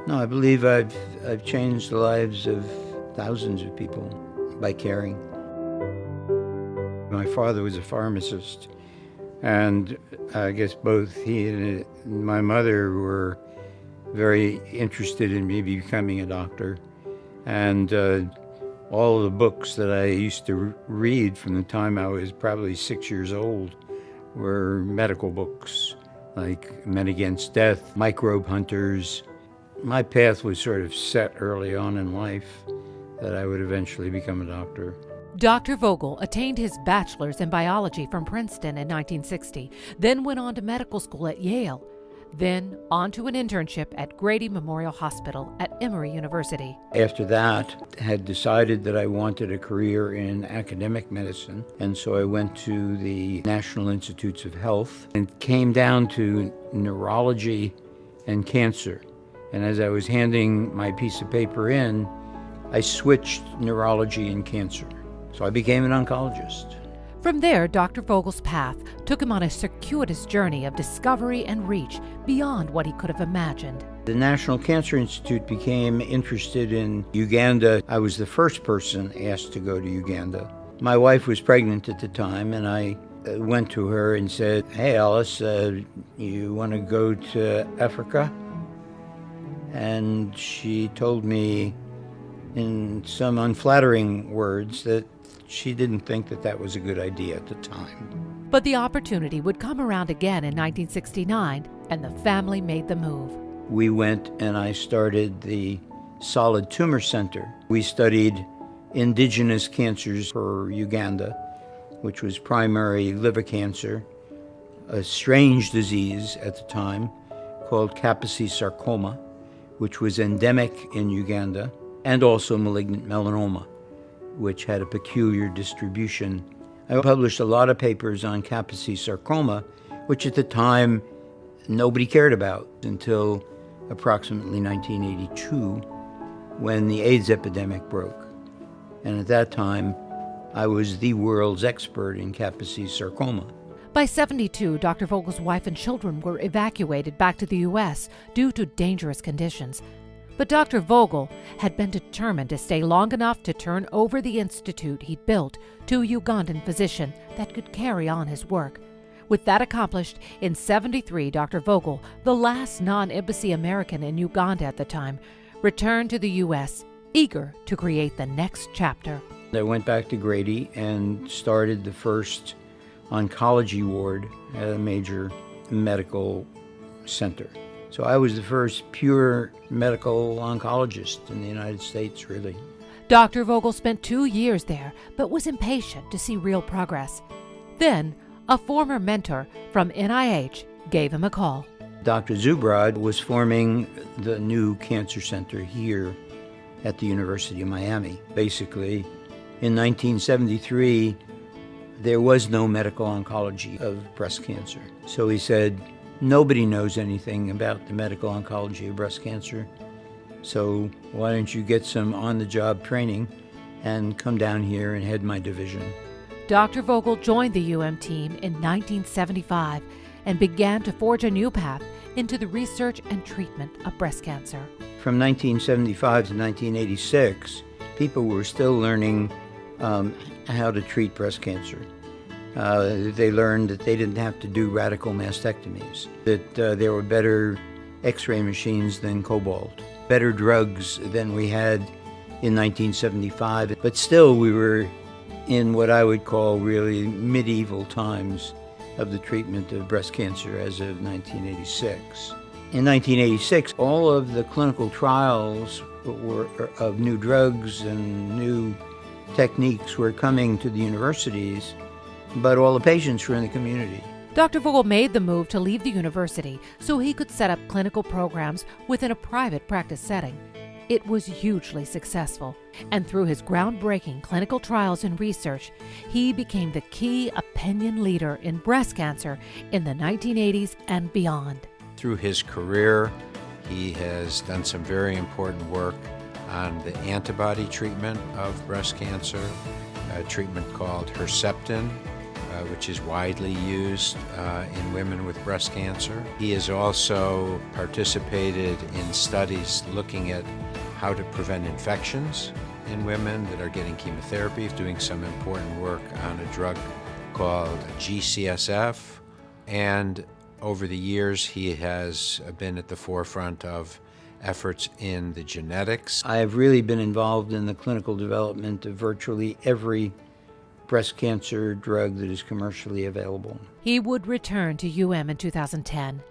No, I believe I've changed the lives of thousands of people by caring. My father was a pharmacist, and I guess both he and my mother were very interested in me becoming a doctor. And all of the books that I used to read from the time I was probably 6 years old were medical books, like Men Against Death, Microbe Hunters. My path was sort of set early on in life that I would eventually become a doctor. Dr. Vogel attained his bachelor's in biology from Princeton in 1960, then went on to medical school at Yale, then on to an internship at Grady Memorial Hospital at Emory University. After that, I had decided that I wanted a career in academic medicine, and so I went to the National Institutes of Health and came down to neurology and cancer. And as I was handing my piece of paper in, I switched neurology and cancer. So I became an oncologist. From there, Dr. Vogel's path took him on a circuitous journey of discovery and reach beyond what he could have imagined. The National Cancer Institute became interested in Uganda. I was the first person asked to go to Uganda. My wife was pregnant at the time, and I went to her and said, "Hey, Alice, you want to go to Africa?" And she told me in some unflattering words that she didn't think that that was a good idea at the time. But the opportunity would come around again in 1969, and the family made the move. We went and I started the Solid Tumor Center. We studied indigenous cancers for Uganda, which was primary liver cancer, a strange disease at the time called Kaposi sarcoma, which was endemic in Uganda, and also malignant melanoma, which had a peculiar distribution. I published a lot of papers on Kaposi sarcoma, which at the time nobody cared about until approximately 1982, when the AIDS epidemic broke. And at that time, I was the world's expert in Kaposi sarcoma. By 1972, Dr. Vogel's wife and children were evacuated back to the U.S. due to dangerous conditions. But Dr. Vogel had been determined to stay long enough to turn over the institute he'd built to a Ugandan physician that could carry on his work. With that accomplished, in 1973, Dr. Vogel, the last non-embassy American in Uganda at the time, returned to the U.S., eager to create the next chapter. I went back to Grady and started the first oncology ward at a major medical center. So I was the first pure medical oncologist in the United States, really. Dr. Vogel spent 2 years there, but was impatient to see real progress. Then, a former mentor from NIH gave him a call. Dr. Zubrod was forming the new cancer center here at the University of Miami. Basically, in 1973, there was no medical oncology of breast cancer. So he said, nobody knows anything about the medical oncology of breast cancer, so why don't you get some on-the-job training and come down here and head my division. Dr. Vogel joined the UM team in 1975 and began to forge a new path into the research and treatment of breast cancer. From 1975 to 1986, people were still learning how to treat breast cancer. They learned that they didn't have to do radical mastectomies, that there were better X-ray machines than cobalt, better drugs than we had in 1975. But still, we were in what I would call really medieval times of the treatment of breast cancer as of 1986. In 1986, all of the clinical trials of new drugs and new techniques were coming to the universities, but all the patients were in the community. Dr. Vogel made the move to leave the university so he could set up clinical programs within a private practice setting. It was hugely successful, and through his groundbreaking clinical trials and research, he became the key opinion leader in breast cancer in the 1980s and beyond. Through his career, he has done some very important work on the antibody treatment of breast cancer, a treatment called Herceptin, which is widely used in women with breast cancer. He has also participated in studies looking at how to prevent infections in women that are getting chemotherapy, doing some important work on a drug called GCSF. And over the years, he has been at the forefront of efforts in the genetics. I have really been involved in the clinical development of virtually every breast cancer drug that is commercially available. He would return to UM in 2010,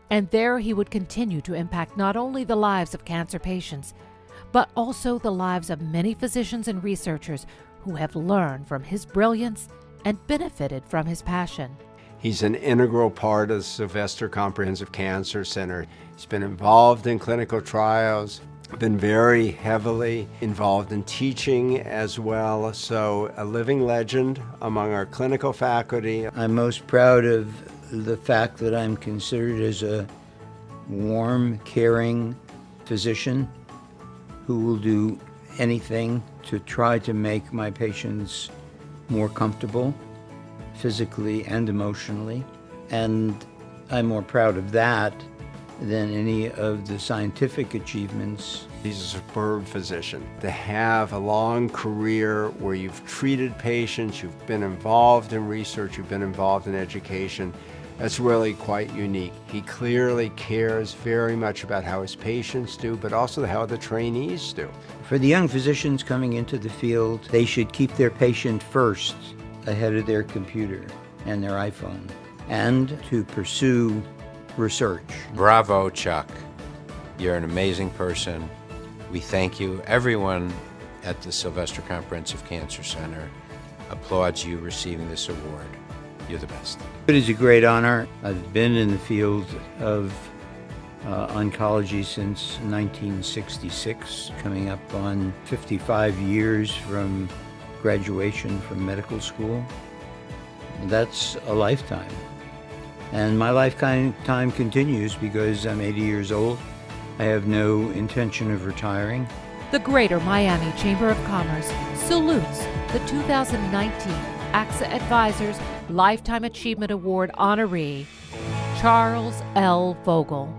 and there he would continue to impact not only the lives of cancer patients, but also the lives of many physicians and researchers who have learned from his brilliance and benefited from his passion. He's an integral part of the Sylvester Comprehensive Cancer Center. He's been involved in clinical trials, been very heavily involved in teaching as well, so a living legend among our clinical faculty. I'm most proud of the fact that I'm considered as a warm, caring physician who will do anything to try to make my patients more comfortable, physically and emotionally. And I'm more proud of that than any of the scientific achievements. He's a superb physician. To have a long career where you've treated patients, you've been involved in research, you've been involved in education, that's really quite unique. He clearly cares very much about how his patients do, but also how the trainees do. For the young physicians coming into the field, they should keep their patient first ahead of their computer and their iPhone, and to pursue research. Bravo, Chuck. You're an amazing person. We thank you. Everyone at the Sylvester Comprehensive Cancer Center applauds you receiving this award. You're the best. It is a great honor. I've been in the field of oncology since 1966, coming up on 55 years from graduation from medical school. That's a lifetime. And my lifetime continues because I'm 80 years old. I have no intention of retiring. The Greater Miami Chamber of Commerce salutes the 2019 AXA Advisors Lifetime Achievement Award honoree, Charles L. Vogel.